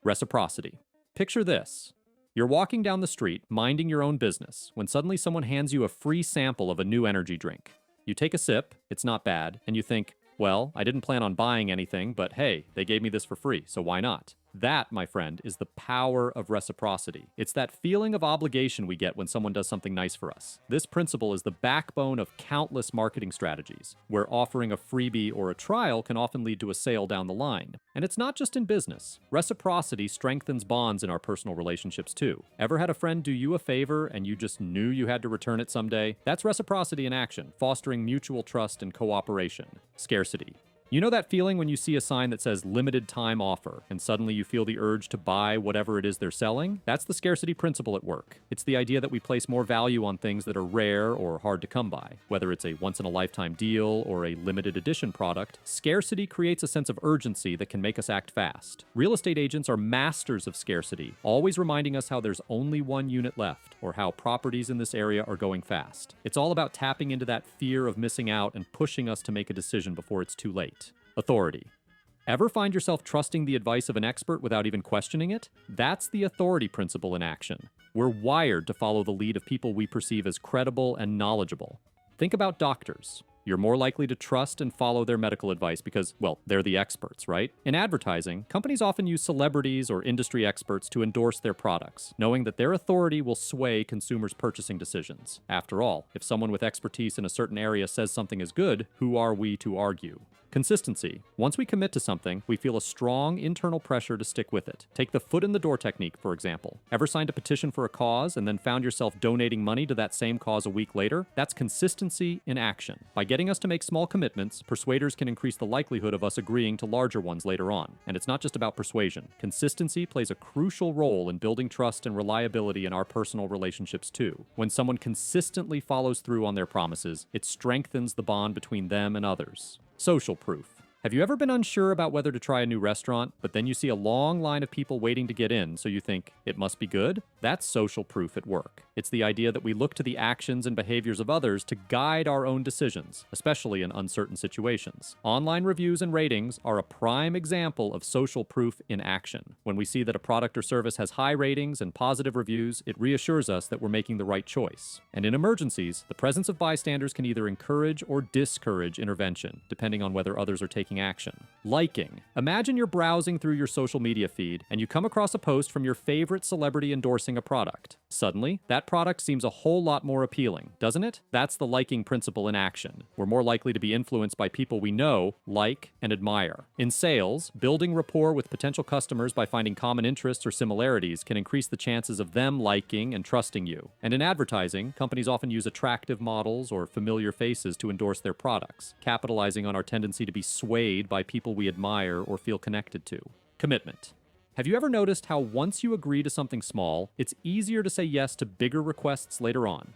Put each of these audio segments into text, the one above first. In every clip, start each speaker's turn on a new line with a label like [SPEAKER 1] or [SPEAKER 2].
[SPEAKER 1] Reciprocity. Picture this. You're walking down the street, minding your own business, when suddenly someone hands you a free sample of a new energy drink. You take a sip, it's not bad, and you think, well, I didn't plan on buying anything, but hey, they gave me this for free, so why not? That, my friend, is the power of reciprocity. It's that feeling of obligation we get when someone does something nice for us. This principle is the backbone of countless marketing strategies, where offering a freebie or a trial can often lead to a sale down the line. And it's not just in business. Reciprocity strengthens bonds in our personal relationships too. Ever had a friend do you a favor and you just knew you had to return it someday? That's reciprocity in action, fostering mutual trust and cooperation. Scarcity. You know that feeling when you see a sign that says limited time offer, and suddenly you feel the urge to buy whatever it is they're selling? That's the scarcity principle at work. It's the idea that we place more value on things that are rare or hard to come by. Whether it's a once-in-a-lifetime deal or a limited edition product, scarcity creates a sense of urgency that can make us act fast. Real estate agents are masters of scarcity, always reminding us how there's only one unit left, or how properties in this area are going fast. It's all about tapping into that fear of missing out and pushing us to make a decision before it's too late. Authority. Ever find yourself trusting the advice of an expert without even questioning it? That's the authority principle in action. We're wired to follow the lead of people we perceive as credible and knowledgeable. Think about doctors. You're more likely to trust and follow their medical advice because, well, they're the experts, right? In advertising, companies often use celebrities or industry experts to endorse their products, knowing that their authority will sway consumers' purchasing decisions. After all, if someone with expertise in a certain area says something is good, who are we to argue? Consistency. Once we commit to something, we feel a strong internal pressure to stick with it. Take the foot in the door technique, for example. Ever signed a petition for a cause and then found yourself donating money to that same cause a week later? That's consistency in action. By getting us to make small commitments, persuaders can increase the likelihood of us agreeing to larger ones later on. And it's not just about persuasion. Consistency plays a crucial role in building trust and reliability in our personal relationships too. When someone consistently follows through on their promises, it strengthens the bond between them and others. Social proof. Have you ever been unsure about whether to try a new restaurant, but then you see a long line of people waiting to get in, so you think, it must be good? That's social proof at work. It's the idea that we look to the actions and behaviors of others to guide our own decisions, especially in uncertain situations. Online reviews and ratings are a prime example of social proof in action. When we see that a product or service has high ratings and positive reviews, it reassures us that we're making the right choice. And in emergencies, the presence of bystanders can either encourage or discourage intervention, depending on whether others are taking action. Liking. Imagine you're browsing through your social media feed and you come across a post from your favorite celebrity endorsing a product. Suddenly, that product seems a whole lot more appealing, doesn't it? That's the liking principle in action. We're more likely to be influenced by people we know, like, and admire. In sales, building rapport with potential customers by finding common interests or similarities can increase the chances of them liking and trusting you. And in advertising, companies often use attractive models or familiar faces to endorse their products, capitalizing on our tendency to be swayed by people we admire or feel connected to. Commitment. Have you ever noticed how once you agree to something small, it's easier to say yes to bigger requests later on?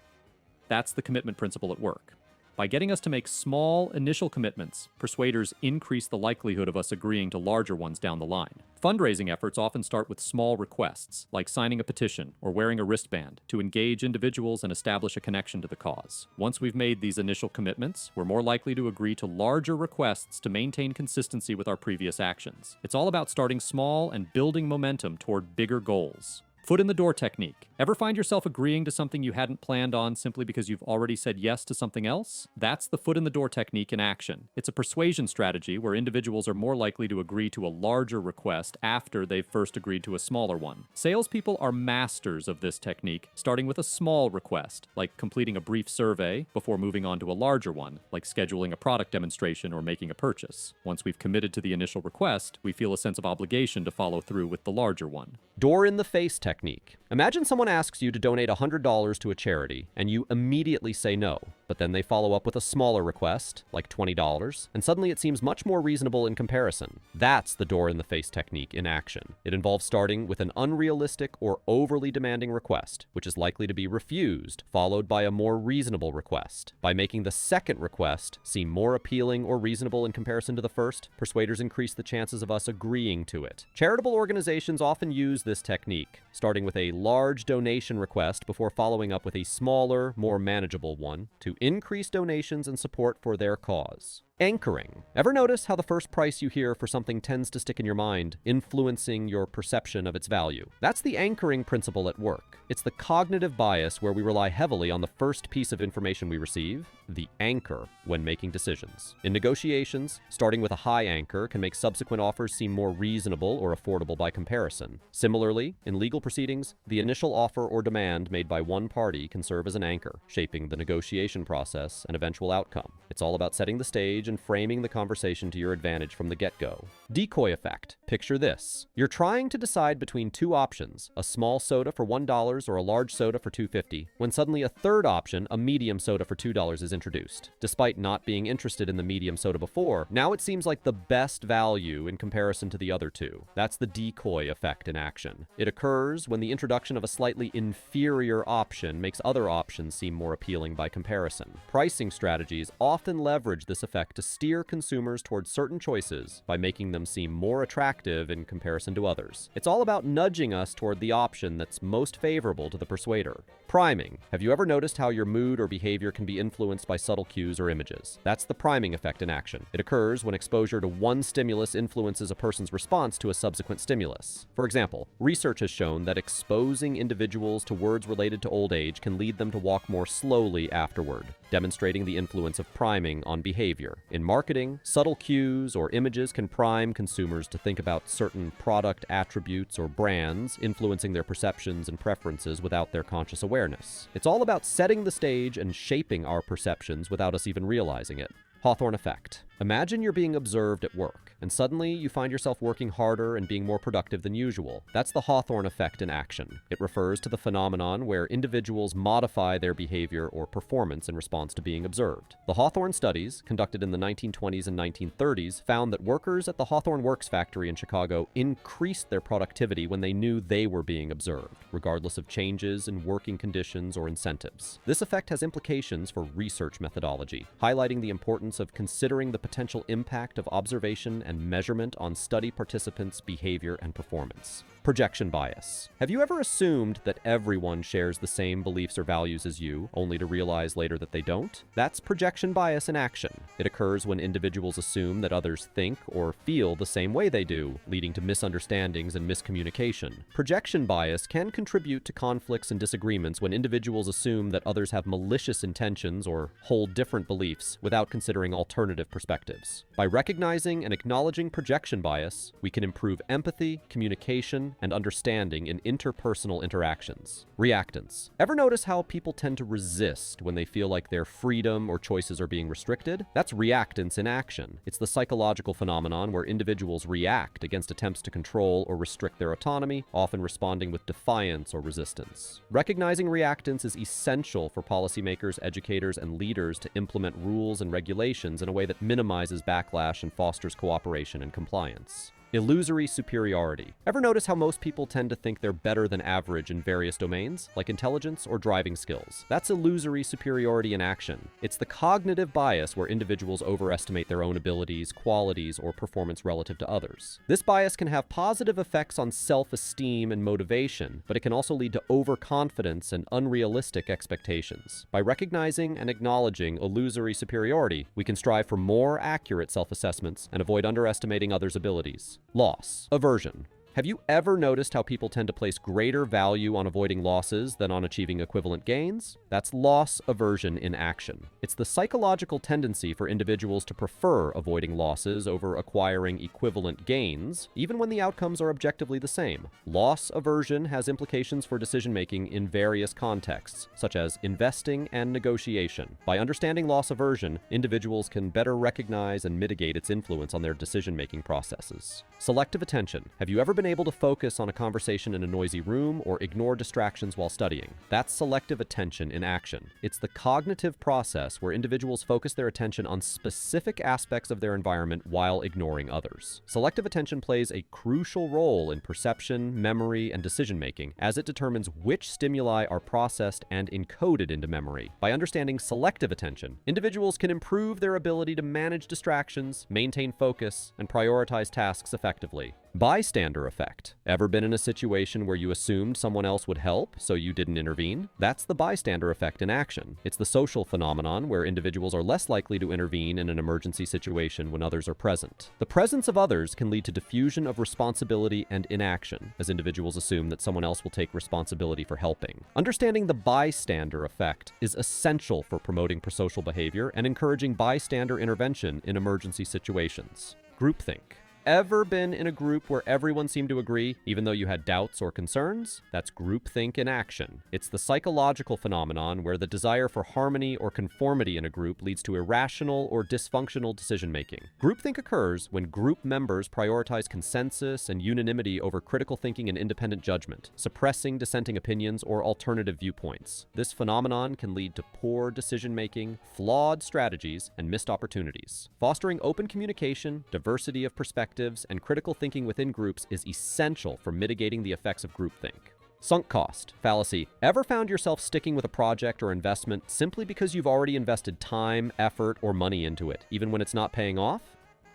[SPEAKER 1] That's the commitment principle at work. By getting us to make small initial commitments, persuaders increase the likelihood of us agreeing to larger ones down the line. Fundraising efforts often start with small requests, like signing a petition or wearing a wristband, to engage individuals and establish a connection to the cause. Once we've made these initial commitments, we're more likely to agree to larger requests to maintain consistency with our previous actions. It's all about starting small and building momentum toward bigger goals. Foot in the door technique. Ever find yourself agreeing to something you hadn't planned on simply because you've already said yes to something else? That's the foot in the door technique in action. It's a persuasion strategy where individuals are more likely to agree to a larger request after they've first agreed to a smaller one. Salespeople are masters of this technique, starting with a small request, like completing a brief survey, before moving on to a larger one, like scheduling a product demonstration or making a purchase. Once we've committed to the initial request, we feel a sense of obligation to follow through with the larger one.
[SPEAKER 2] Door in the face technique. Imagine someone asks you to donate $100 to a charity, and you immediately say no. But then they follow up with a smaller request, like $20, and suddenly it seems much more reasonable in comparison. That's the door in the face technique in action. It involves starting with an unrealistic or overly demanding request, which is likely to be refused, followed by a more reasonable request. By making the second request seem more appealing or reasonable in comparison to the first, persuaders increase the chances of us agreeing to it. Charitable organizations often use this technique, starting with a large donation request before following up with a smaller, more manageable one, to increase donations and support for their cause. Anchoring. Ever notice how the first price you hear for something tends to stick in your mind, influencing your perception of its value? That's the anchoring principle at work. It's the cognitive bias where we rely heavily on the first piece of information we receive, the anchor, when making decisions. In negotiations, starting with a high anchor can make subsequent offers seem more reasonable or affordable by comparison. Similarly, in legal proceedings, the initial offer or demand made by one party can serve as an anchor, shaping the negotiation process and eventual outcome. It's all about setting the stage and framing the conversation to your advantage from the get-go. Decoy effect. Picture this. You're trying to decide between two options, a small soda for $1 or a large soda for $2.50, when suddenly a third option, a medium soda for $2, is introduced. Despite not being interested in the medium soda before, now it seems like the best value in comparison to the other two. That's the decoy effect in action. It occurs when the introduction of a slightly inferior option makes other options seem more appealing by comparison. Pricing strategies often leverage this effect to steer consumers towards certain choices by making them seem more attractive in comparison to others. It's all about nudging us toward the option that's most favorable to the persuader. Priming. Have you ever noticed how your mood or behavior can be influenced by subtle cues or images? That's the priming effect in action. It occurs when exposure to one stimulus influences a person's response to a subsequent stimulus. For example, research has shown that exposing individuals to words related to old age can lead them to walk more slowly afterward, demonstrating the influence of priming on behavior. In marketing, subtle cues or images can prime consumers to think about certain product attributes or brands, influencing their perceptions and preferences without their conscious awareness. It's all about setting the stage and shaping our perceptions without us even realizing it. Hawthorne effect. Imagine you're being observed at work, and suddenly you find yourself working harder and being more productive than usual. That's the Hawthorne effect in action. It refers to the phenomenon where individuals modify their behavior or performance in response to being observed. The Hawthorne studies, conducted in the 1920s and 1930s, found that workers at the Hawthorne Works factory in Chicago increased their productivity when they knew they were being observed, regardless of changes in working conditions or incentives. This effect has implications for research methodology, highlighting the importance of considering the potential impact of observation and measurement on study participants' behavior and performance. Projection bias. Have you ever assumed that everyone shares the same beliefs or values as you, only to realize later that they don't? That's projection bias in action. It occurs when individuals assume that others think or feel the same way they do, leading to misunderstandings and miscommunication. Projection bias can contribute to conflicts and disagreements when individuals assume that others have malicious intentions or hold different beliefs without considering alternative perspectives. By recognizing and acknowledging projection bias, we can improve empathy, communication, and understanding in interpersonal interactions. Reactance. Ever notice how people tend to resist when they feel like their freedom or choices are being restricted? That's reactance in action. It's the psychological phenomenon where individuals react against attempts to control or restrict their autonomy, often responding with defiance or resistance. Recognizing reactance is essential for policymakers, educators, and leaders to implement rules and regulations in a way that minimizes backlash and fosters cooperation and compliance. Illusory superiority. Ever notice how most people tend to think they're better than average in various domains, like intelligence or driving skills? That's illusory superiority in action. It's the cognitive bias where individuals overestimate their own abilities, qualities, or performance relative to others. This bias can have positive effects on self-esteem and motivation, but it can also lead to overconfidence and unrealistic expectations. By recognizing and acknowledging illusory superiority, we can strive for more accurate self-assessments and avoid underestimating others' abilities. Loss. Aversion. Have you ever noticed how people tend to place greater value on avoiding losses than on achieving equivalent gains? That's loss aversion in action. It's the psychological tendency for individuals to prefer avoiding losses over acquiring equivalent gains, even when the outcomes are objectively the same. Loss aversion has implications for decision-making in various contexts, such as investing and negotiation. By understanding loss aversion, individuals can better recognize and mitigate its influence on their decision-making processes. Selective attention. Have you ever been able to focus on a conversation in a noisy room or ignore distractions while studying? That's selective attention in action. It's the cognitive process where individuals focus their attention on specific aspects of their environment while ignoring others. Selective attention plays a crucial role in perception, memory, and decision-making, as it determines which stimuli are processed and encoded into memory. By understanding selective attention, individuals can improve their ability to manage distractions, maintain focus, and prioritize tasks effectively. Bystander effect. Ever been in a situation where you assumed someone else would help, so you didn't intervene? That's the bystander effect in action. It's the social phenomenon where individuals are less likely to intervene in an emergency situation when others are present. The presence of others can lead to diffusion of responsibility and inaction, as individuals assume that someone else will take responsibility for helping. Understanding the bystander effect is essential for promoting prosocial behavior and encouraging bystander intervention in emergency situations. Groupthink. Ever been in a group where everyone seemed to agree, even though you had doubts or concerns? That's groupthink in action. It's the psychological phenomenon where the desire for harmony or conformity in a group leads to irrational or dysfunctional decision-making. Groupthink occurs when group members prioritize consensus and unanimity over critical thinking and independent judgment, suppressing dissenting opinions or alternative viewpoints. This phenomenon can lead to poor decision-making, flawed strategies, and missed opportunities. Fostering open communication, diversity of perspectives, and critical thinking within groups is essential for mitigating the effects of groupthink. Sunk cost fallacy. Ever found yourself sticking with a project or investment simply because you've already invested time, effort, or money into it, even when it's not paying off?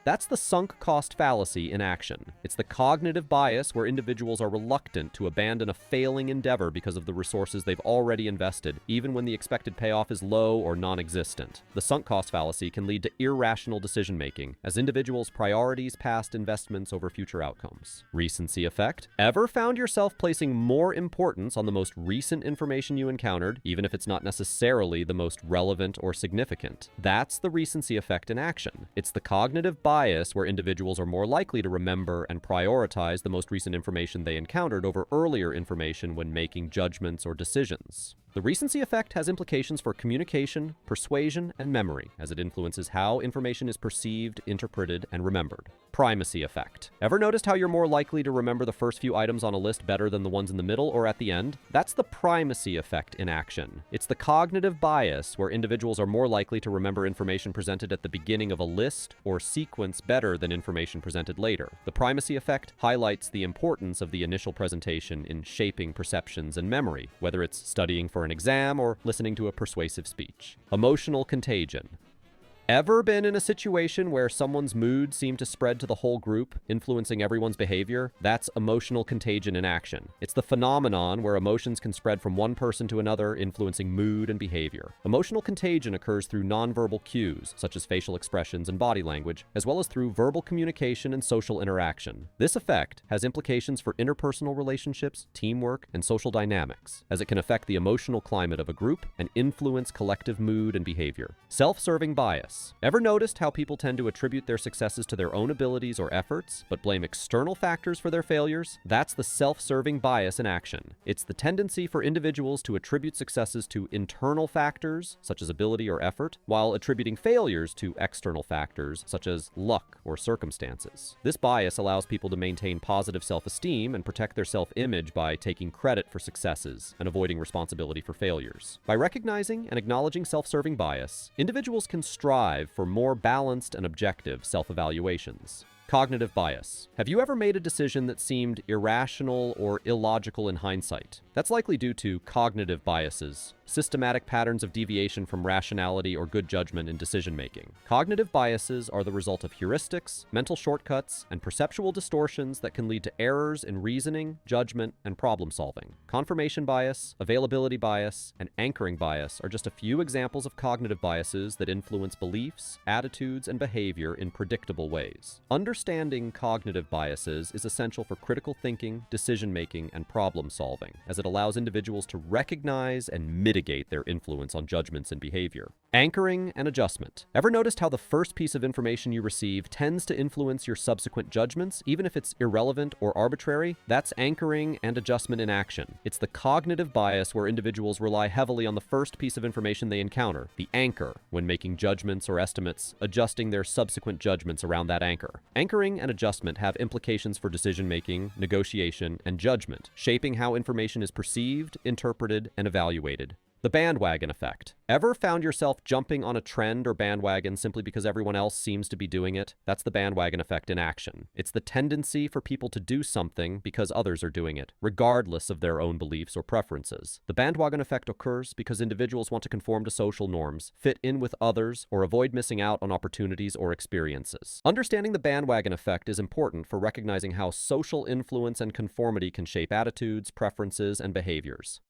[SPEAKER 2] That's the sunk cost fallacy in action. It's the cognitive bias where individuals are reluctant to abandon a failing endeavor because of the resources they've already invested, even when the expected payoff is low or non-existent. The sunk cost fallacy can lead to irrational decision-making, as individuals prioritize past investments over future outcomes. Recency effect. Ever found yourself placing more importance on the most recent information you encountered, even if it's not necessarily the most relevant or significant? That's the recency effect in action. It's the cognitive bias where individuals are more likely to remember and prioritize the most recent information they encountered over earlier information when making judgments or decisions. The recency effect has implications for communication, persuasion, and memory, as it influences how information is perceived, interpreted, and remembered. Primacy effect. Ever noticed how you're more likely to remember the first few items on a list better than the ones in the middle or at the end? That's the primacy effect in action. It's the cognitive bias where individuals are more likely to remember information presented at the beginning of a list or sequence better than information presented later. The primacy effect highlights the importance of the initial presentation in shaping perceptions and memory, whether it's studying for an exam or listening to a persuasive speech. Emotional contagion. Ever been in a situation where someone's mood seemed to spread to the whole group, influencing everyone's behavior? That's emotional contagion in action. It's the phenomenon where emotions can spread from one person to another, influencing mood and behavior. Emotional contagion occurs through nonverbal cues, such as facial expressions and body language, as well as through verbal communication and social interaction. This effect has implications for interpersonal relationships, teamwork, and social dynamics, as it can affect the emotional climate of a group and influence collective mood and behavior. Self-serving bias. Ever noticed how people tend to attribute their successes to their own abilities or efforts, but blame external factors for their failures? That's the self-serving bias in action. It's the tendency for individuals to attribute successes to internal factors, such as ability or effort, while attributing failures to external factors, such as luck or circumstances. This bias allows people to maintain positive self-esteem and protect their self-image by taking credit for successes and avoiding responsibility for failures. By recognizing and acknowledging self-serving bias, individuals can strive for more balanced and objective self-evaluations. Cognitive bias. Have you ever made a decision that seemed irrational or illogical in hindsight? That's likely due to cognitive biases, systematic patterns of deviation from rationality or good judgment in decision-making. Cognitive biases are the result of heuristics, mental shortcuts, and perceptual distortions that can lead to errors in reasoning, judgment, and problem-solving. Confirmation bias, availability bias, and anchoring bias are just a few examples of cognitive biases that influence beliefs, attitudes, and behavior in predictable ways. Understanding cognitive biases is essential for critical thinking, decision-making, and problem-solving, as it allows individuals to recognize and mitigate their influence on judgments and behavior. Anchoring and adjustment. Ever noticed how the first piece of information you receive tends to influence your subsequent judgments, even if it's irrelevant or arbitrary? That's anchoring and adjustment in action. It's the cognitive bias where individuals rely heavily on the first piece of information they encounter, the anchor, when making judgments or estimates, adjusting their subsequent judgments around that anchor. Anchoring and adjustment have implications for decision-making, negotiation, and judgment, shaping how information is perceived, interpreted, and evaluated. The bandwagon effect. Ever found yourself jumping on a trend or bandwagon simply because everyone else seems to be doing it? That's the bandwagon effect in action. It's the tendency for people to do something because others are doing it, regardless of their own beliefs or preferences. The bandwagon effect occurs because individuals want to conform to social norms, fit in with others, or avoid missing out on opportunities or experiences. Understanding the bandwagon effect is important for recognizing how social influence and conformity can shape attitudes, preferences, and behaviors.